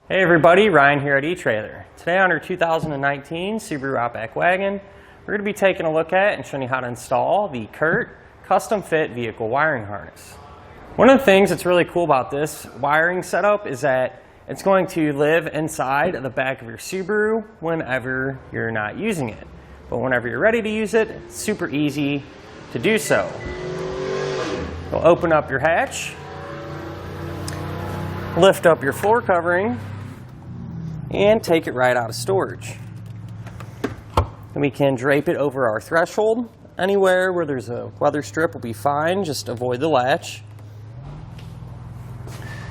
Hey everybody, Ryan here at eTrailer. Today on our 2019 Subaru Outback Wagon, we're going to be taking a look at and showing you how to install the Curt custom fit vehicle wiring harness. One of the things that's really cool about this wiring setup is that it's going to live inside of the back of your Subaru whenever you're not using it. But whenever you're ready to use it, it's super easy to do so. You'll open up your hatch, lift up your floor covering, and take it right out of storage. Then we can drape it over our threshold. Anywhere where there's a weather strip will be fine, just avoid the latch.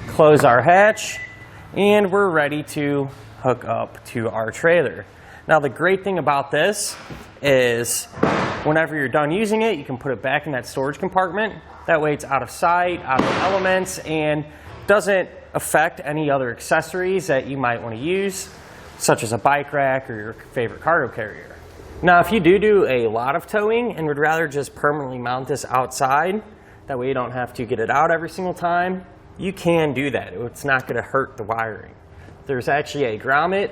Close our hatch, and we're ready to hook up to our trailer. Now the great thing about this is whenever you're done using it, you can put it back in that storage compartment. That way it's out of sight, out of the elements, and doesn't affect any other accessories that you might want to use, such as a bike rack or your favorite cargo carrier. Now, if you do a lot of towing and would rather just permanently mount this outside, that way you don't have to get it out every single time, you can do that. It's not going to hurt the wiring. There's actually a grommet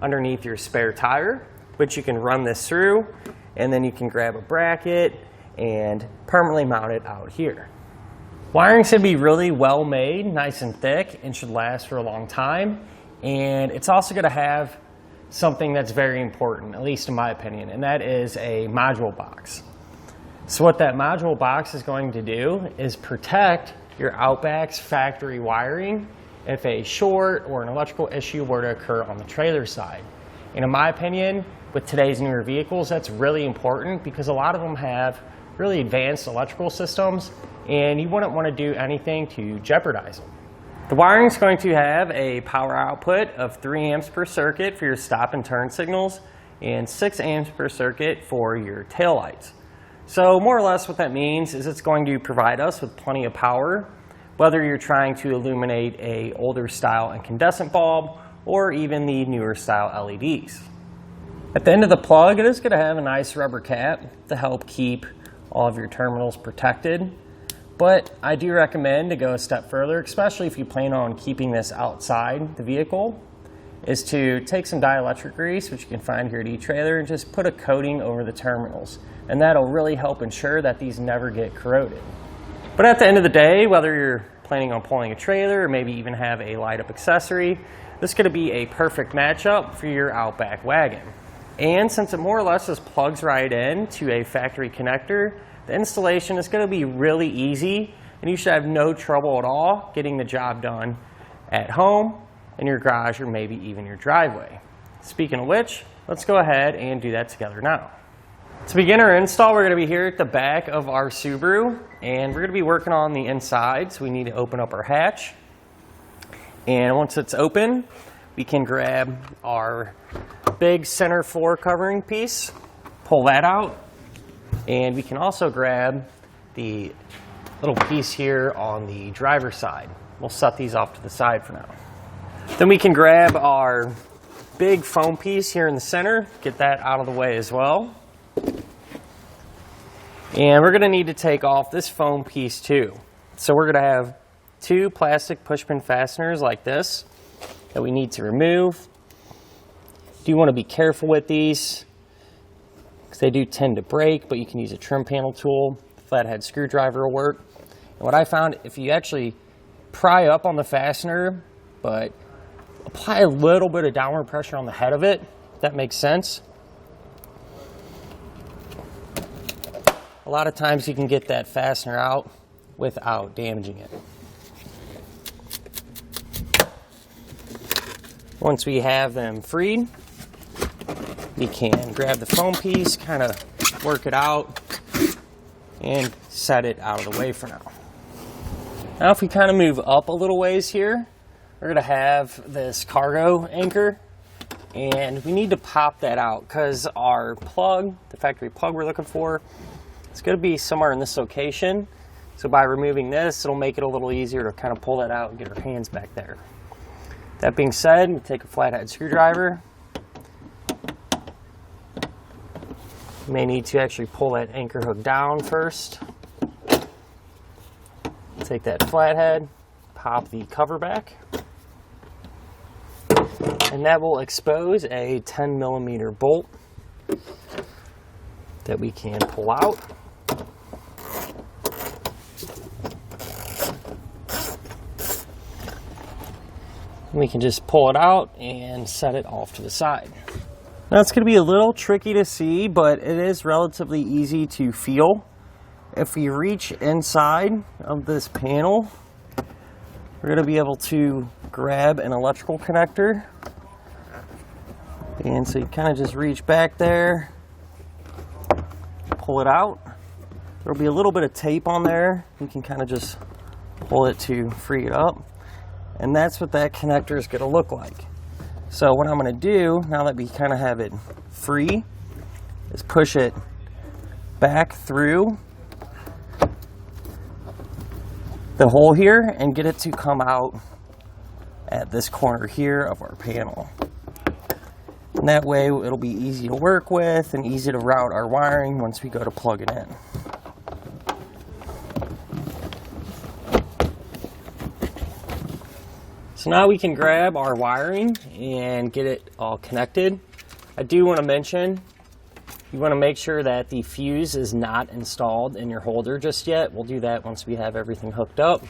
underneath your spare tire, which you can run this through, and then you can grab a bracket and permanently mount it out here. Wiring should be really well made, nice and thick, and should last for a long time. And it's also going to have something that's very important, at least in my opinion, and that is a module box. So what that module box is going to do is protect your Outback's factory wiring if a short or an electrical issue were to occur on the trailer side. And in my opinion, with today's newer vehicles, that's really important because a lot of them have really advanced electrical systems, and you wouldn't want to do anything to jeopardize them. The wiring is going to have a power output of 3 amps per circuit for your stop and turn signals and 6 amps per circuit for your tail lights. So more or less what that means is it's going to provide us with plenty of power, whether you're trying to illuminate a older style incandescent bulb or even the newer style LEDs. At the end of the plug, it is going to have a nice rubber cap to help keep all of your terminals protected. But I do recommend to go a step further, especially if you plan on keeping this outside the vehicle, is to take some dielectric grease, which you can find here at eTrailer, and just put a coating over the terminals. And that'll really help ensure that these never get corroded. But at the end of the day, whether you're planning on pulling a trailer or maybe even have a light-up accessory, this is going to be a perfect matchup for your Outback wagon. And since it more or less just plugs right in to a factory connector, the installation is going to be really easy, and you should have no trouble at all getting the job done at home, in your garage, or maybe even your driveway. Speaking of which, let's go ahead and do that together now. To begin our install, we're going to be here at the back of our Subaru, and we're going to be working on the inside, so we need to open up our hatch. And once it's open, we can grab our big center floor covering piece, pull that out, and we can also grab the little piece here on the driver's side. We'll set these off to the side for now. Then we can grab our big foam piece here in the center, get that out of the way as well. And we're going to need to take off this foam piece too. So we're going to have 2 plastic pushpin fasteners like this that we need to remove. You want to be careful with these because they do tend to break, but you can use a trim panel tool. Flathead screwdriver will work. And what I found, if you actually pry up on the fastener, but apply a little bit of downward pressure on the head of it, if that makes sense. A lot of times you can get that fastener out without damaging it. Once we have them freed, we can grab the foam piece, kind of work it out, and set it out of the way for now. Now if we kind of move up a little ways here, we're going to have this cargo anchor, and we need to pop that out because our plug, the factory plug we're looking for, it's going to be somewhere in this location. So by removing this, it'll make it a little easier to kind of pull that out and get our hands back there. That being said, we take a flathead screwdriver. You may need to actually pull that anchor hook down first. Take that flathead, pop the cover back. And that will expose a 10mm bolt that we can pull out. We can just pull it out and set it off to the side. Now it's going to be a little tricky to see, but it is relatively easy to feel. If we reach inside of this panel, we're going to be able to grab an electrical connector. And so you kind of just reach back there, pull it out. There'll be a little bit of tape on there. You can kind of just pull it to free it up. And that's what that connector is going to look like. So what I'm going to do, now that we kind of have it free, is push it back through the hole here and get it to come out at this corner here of our panel. And that way it'll be easy to work with and easy to route our wiring once we go to plug it in. So now we can grab our wiring and get it all connected. I do want to mention, you want to make sure that the fuse is not installed in your holder just yet. We'll do that once we have everything hooked up.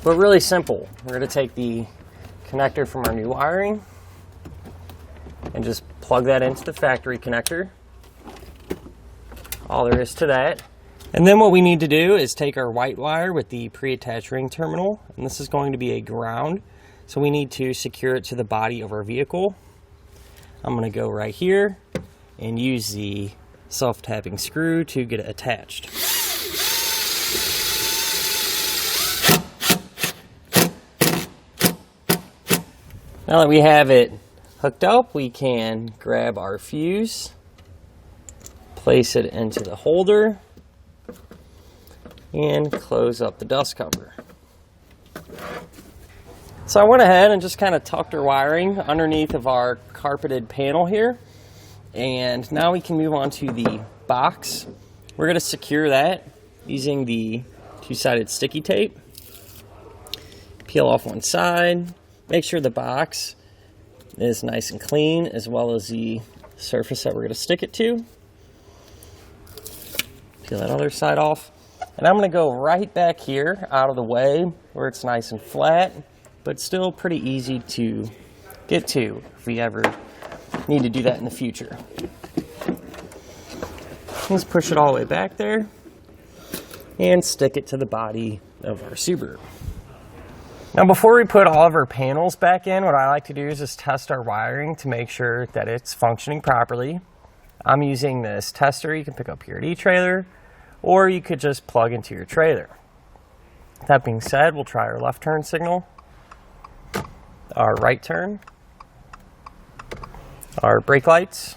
But really simple. We're going to take the connector from our new wiring and just plug that into the factory connector. All there is to that. And then what we need to do is take our white wire with the pre-attached ring terminal, and this is going to be a ground, so we need to secure it to the body of our vehicle. I'm going to go right here and use the self-tapping screw to get it attached. Now that we have it hooked up, we can grab our fuse, place it into the holder, and close up the dust cover. So I went ahead and just kind of tucked our wiring underneath of our carpeted panel here. And now we can move on to the box. We're going to secure that using the two-sided sticky tape. Peel off one side. Make sure the box is nice and clean, as well as the surface that we're going to stick it to. Peel that other side off. And I'm going to go right back here out of the way where it's nice and flat, but still pretty easy to get to if we ever need to do that in the future. Let's push it all the way back there and stick it to the body of our Subaru. Now before we put all of our panels back in, what I like to do is just test our wiring to make sure that it's functioning properly. I'm using this tester you can pick up here at etrailer, or you could just plug into your trailer. That being said, we'll try our left turn signal, our right turn, our brake lights,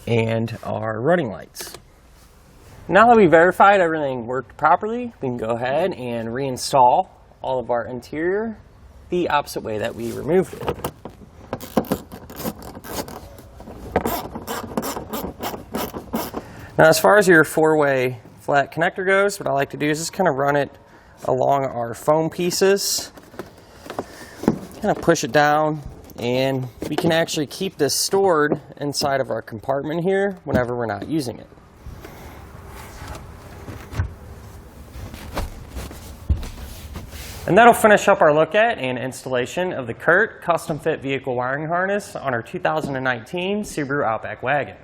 and our running lights. Now that we verified everything worked properly, we can go ahead and reinstall all of our interior the opposite way that we removed it. Now as far as your four-way flat connector goes, what I like to do is just kind of run it along our foam pieces, kind of push it down, and we can actually keep this stored inside of our compartment here whenever we're not using it. And that'll finish up our look at and installation of the Curt custom fit vehicle wiring harness on our 2019 Subaru Outback Wagon.